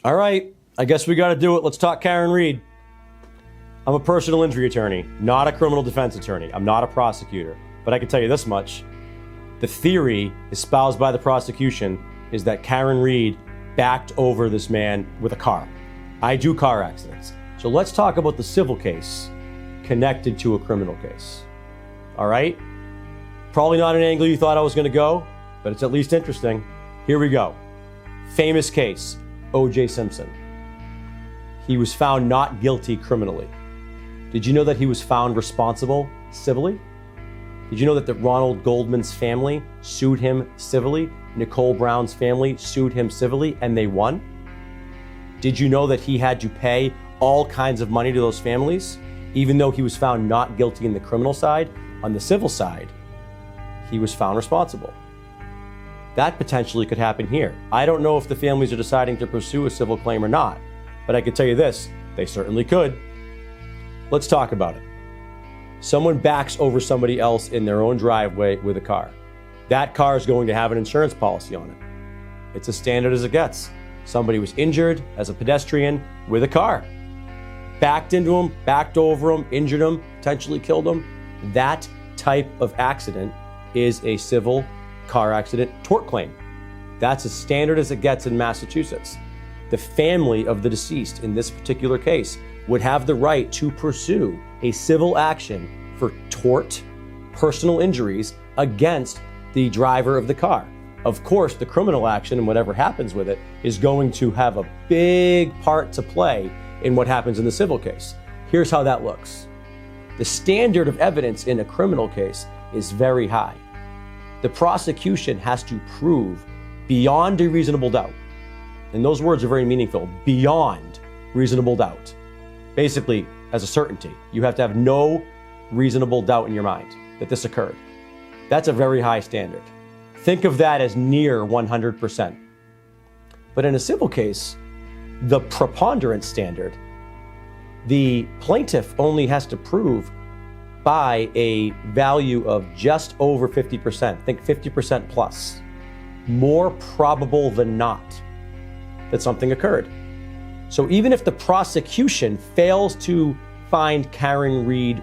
All right, I guess we got to do it. Let's talk Karen Reed. I'm a personal injury attorney, not a criminal defense attorney. I'm not a prosecutor, but I can tell you this much. The theory espoused by the prosecution is that Karen Reed backed over this man with a car. I do car accidents. So let's talk about the civil case connected to a criminal case. All right? Probably not an angle you thought I was going to go, but it's at least interesting. Here we go. Famous case, O.J. Simpson. He was found not guilty criminally. Did you know that he was found responsible civilly? Did you know that Ronald Goldman's family sued him civilly? Nicole Brown's family sued him civilly, and they won? Did you know that he had to pay all kinds of money to those families, even though he was found not guilty in the criminal side? On the civil side, he was found responsible. That potentially could happen here. I don't know if the families are deciding to pursue a civil claim or not, but I can tell you this, they certainly could. Let's talk about it. Someone backs over somebody else in their own driveway with a car. That car is going to have an insurance policy on it. It's as standard as it gets. Somebody was injured as a pedestrian with a car. Backed into him, backed over him, injured him, potentially killed him. That type of accident is a civil car accident tort claim. That's as standard as it gets in Massachusetts. The family of the deceased in this particular case would have the right to pursue a civil action for tort, personal injuries against the driver of the car. Of course, the criminal action and whatever happens with it is going to have a big part to play in what happens in the civil case. Here's how that looks. The standard of evidence in a criminal case is very high. The prosecution has to prove beyond a reasonable doubt, and those words are very meaningful, beyond reasonable doubt. Basically, as a certainty, you have to have no reasonable doubt in your mind that this occurred. That's a very high standard. Think of that as near 100%. But in a civil case, the preponderance standard, the plaintiff only has to prove by a value of just over 50%. Think 50% plus. More probable than not that something occurred. So even if the prosecution fails to find Karen Reed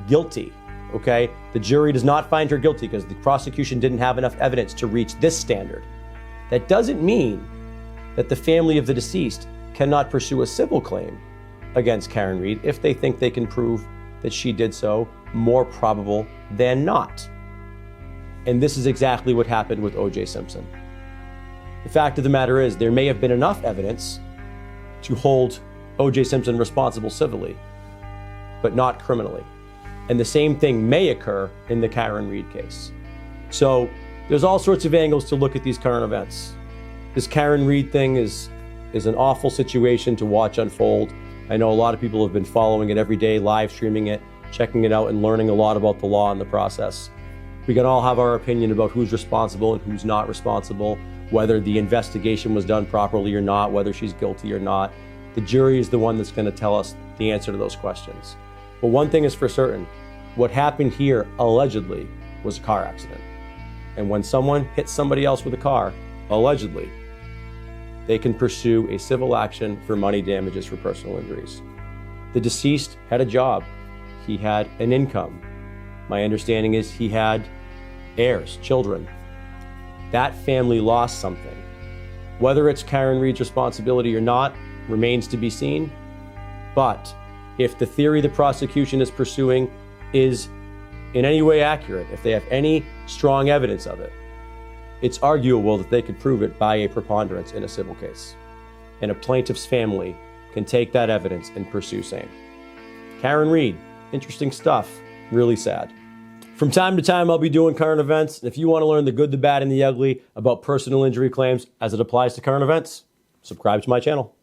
guilty, okay, the jury does not find her guilty because the prosecution didn't have enough evidence to reach this standard. That doesn't mean that the family of the deceased cannot pursue a civil claim against Karen Reed if they think they can prove that she did so, more probable than not. And this is exactly what happened with O.J. Simpson. The fact of the matter is there may have been enough evidence to hold O.J. Simpson responsible civilly, but not criminally. And the same thing may occur in the Karen Reed case. So there's all sorts of angles to look at these current events. This Karen Reed thing is an awful situation to watch unfold. I know a lot of people have been following it every day, live streaming it, checking it out, and learning a lot about the law and the process. We can all have our opinion about who's responsible and who's not responsible, whether the investigation was done properly or not, whether she's guilty or not. The jury is the one that's going to tell us the answer to those questions. But one thing is for certain, what happened here allegedly was a car accident. And when someone hits somebody else with a car, allegedly, they can pursue a civil action for money damages for personal injuries. The deceased had a job. He had an income. My understanding is he had heirs, children. That family lost something. Whether it's Karen Reed's responsibility or not remains to be seen. But if the theory the prosecution is pursuing is in any way accurate, if they have any strong evidence of it, it's arguable that they could prove it by a preponderance in a civil case. And a plaintiff's family can take that evidence and pursue same. Karen Reed, interesting stuff, really sad. From time to time, I'll be doing current events. And if you want to learn the good, the bad, and the ugly about personal injury claims as it applies to current events, subscribe to my channel.